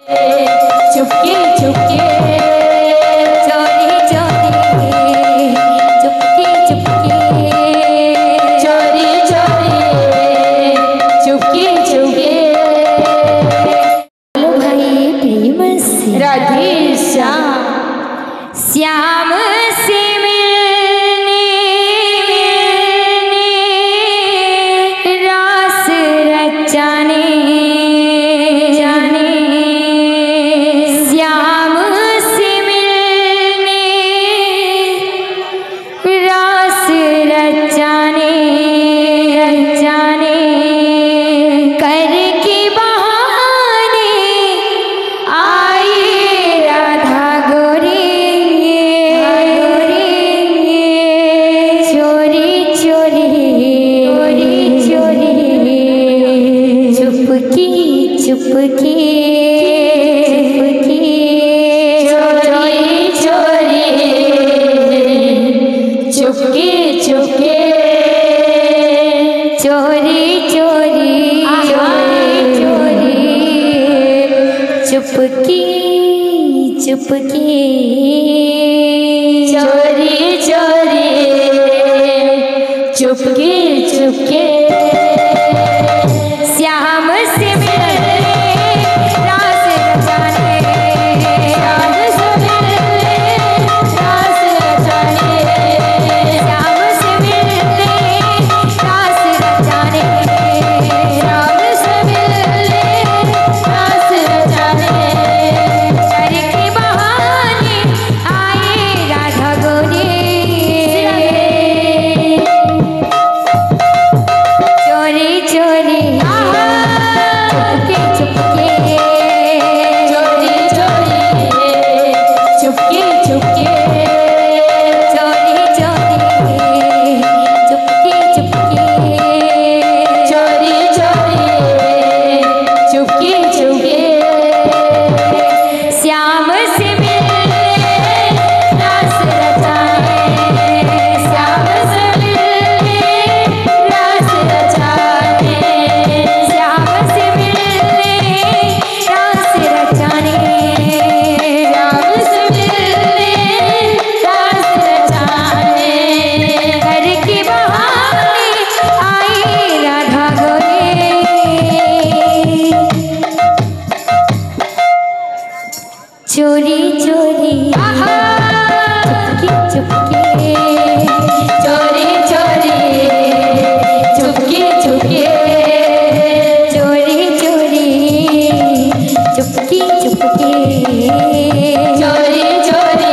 चुपके चुपके चोरी चोरी चुपके चुपके चोरी चोरी चुपके चुपके। बोलो भाई प्रेम से राधे श्याम श्याम से मिलने रास रचाने श्याम से मिलने रास रचाने कर के बहाने आए राधा गोरी चोरी चोरी चोरी चुपकी चुपकी चुपके चुपके चोरी चोरी चोरी चुपकी चुपकी चोरी चोरी चुपके चुपके। श्याम से मिलने रास रचाने श्याम से मिलने रास रचाने श्याम से मिलने रास रचाने श्याम से मिलने रास रचाने कर के बहाने आए राधा गोरी चोरी चोरी चुपके चुपके चोरी चोरी चुपके चुपके चोरी चोरी चुपके चुपके चोरी चोरी चुपके चुपके। श्याम से मिलने रास रचाने श्याम से मिलने रास रचाने श्याम से मिलने रास रचाने श्याम से मिलने रास रचाने कर के बहाने आई राधा गोरी चोरी चोरी चुपके चोरी चोरी चुपके चुपके चोरी चोरी चुपके चुपके चोरी चोरी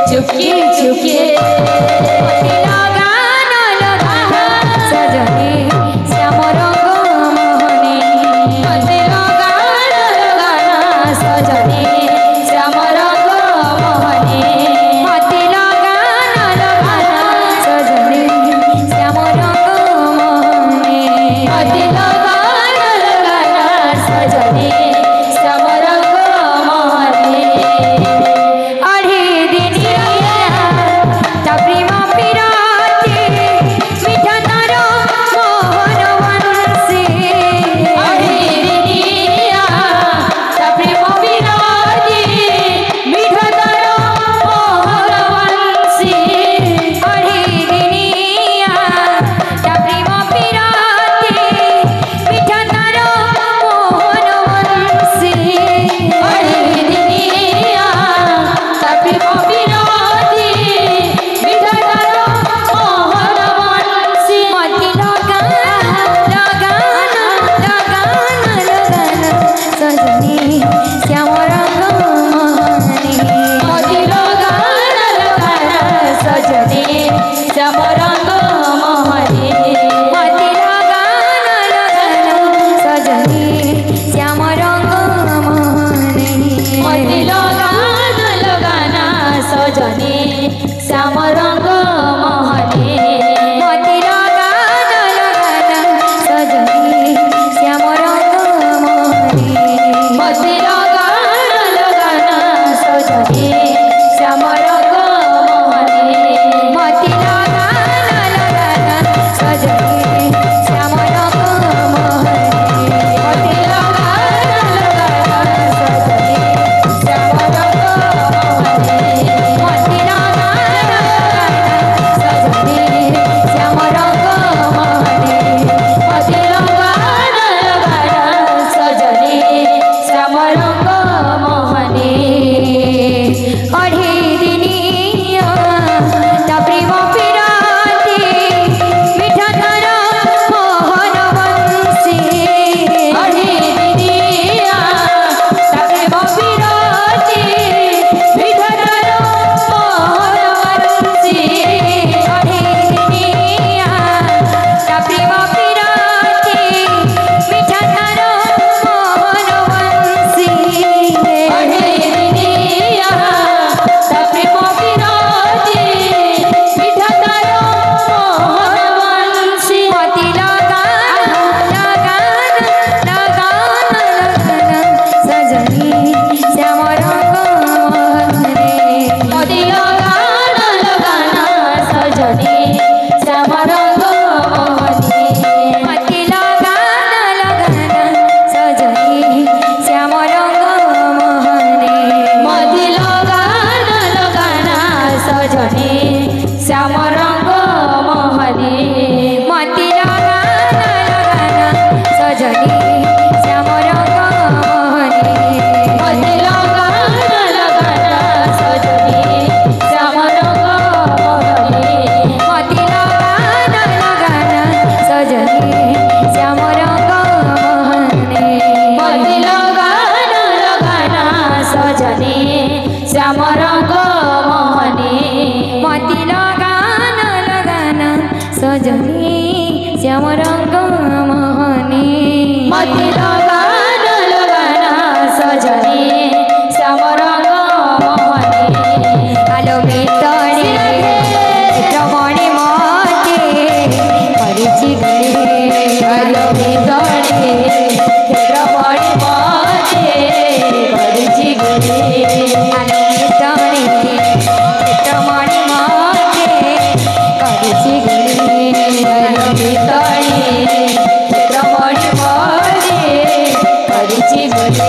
चुपके चुपके। लगाना लगाना सजने श्याम रंग मोहने मते लगाना लगाना सजने श्याम रंग मोहने मते लगाना लगाना सजने श्याम रंग मोहने मते लगाना लगाना सजने श्याम रंग मोहने। अढ़े दिनिया ता प्रेम पिराते मीठा तारो मोहन वंशी अढ़े दिनिया ता प्रेम पिराते मीठा तारो मोहन वंशी अढ़े दिनिया ता प्रेम पिराते मीठा तारो मोहन वंशी अढ़े दिनिया ता प्रेम पिराते मीठा तारो मोहन वंशी मति लगाना लगाना लगाना लगाना सजनी श्याम रंग मोहने मति लगाना लगाना सजनी श्याम रंग मोहने मति लगाना लगाना सजनी श्याम रंग मोहने मति लगाना लगाना सजनी श्याम रंग मोहने मति लगाना लगाना सजनी श्याम रंग मोहने मति लगाना लगाना सजनी श्याम रंग मोहने मति लगाना लगाना सजनी श्याम रंग मोहने मति लगाना लगाना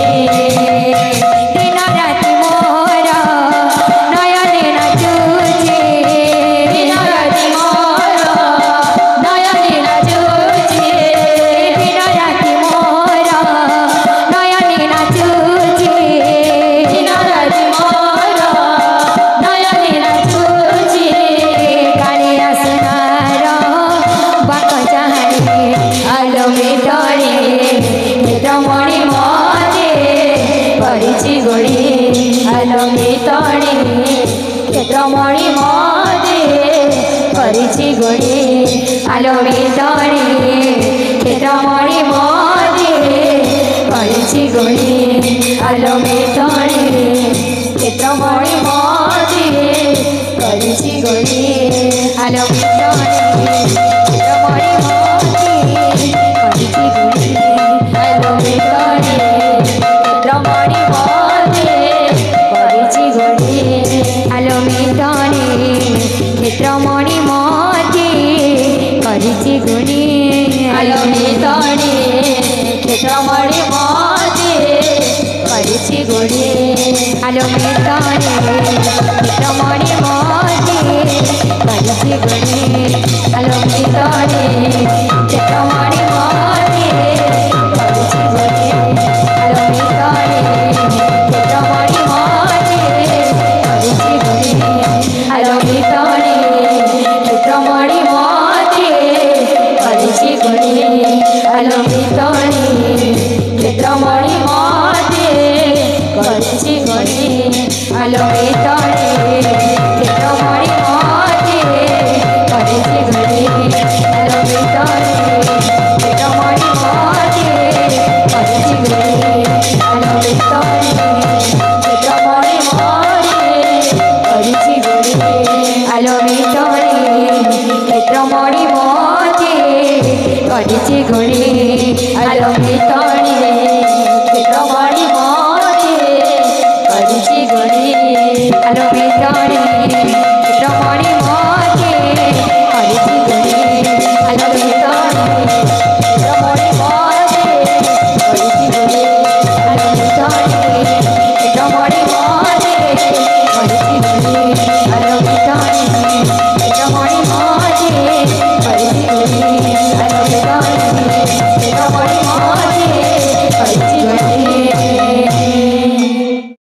दिन राति मोर नयने नाचुचे दिन राति मोर नयने नाचुचे दिन राति मोर नयने नाचुचे दिन राति मोर नयने नाचुचे कालिया सुनार बाक चाहने आलो मिटणे रमणी मते परिची गोड़ी आलो मिटणे रमणी मते परिची गोड़ी आलो मिटणे रमणी मते परिची गोड़ी आलो मिटणे रमणी मते परिची गोड़ी आलो मिटणे रमणी मते परिची गोड़ी आलो मिटणे रमणी मते परिची गोड़ी आलो मिटणे रमणी मते परिची गोड़ी आलो मिटणे रमणी मते परिची गोड़ी आलो मिटणे रमणी मते परिची गोड़ी आलो मिटणे रमणी मते परिची गोड़ी आलो मिटणे रमणी मते परिची गोड़ी आलो मिटणे रमणी मते परिची गोड़ी आलो मिटणे रमणी मते परिची गोड़ी आलो मिटणे रमणी मते परिची गोड़ी आलो मिटणे रमणी मते परिची गोड़ी आलो मिटणे रमणी मते परिची गोड़ी आलो मिटणे रमणी मते परिची गोड़ी आलो मिटणे रमणी मते परिची गोड़ी आलो मिटणे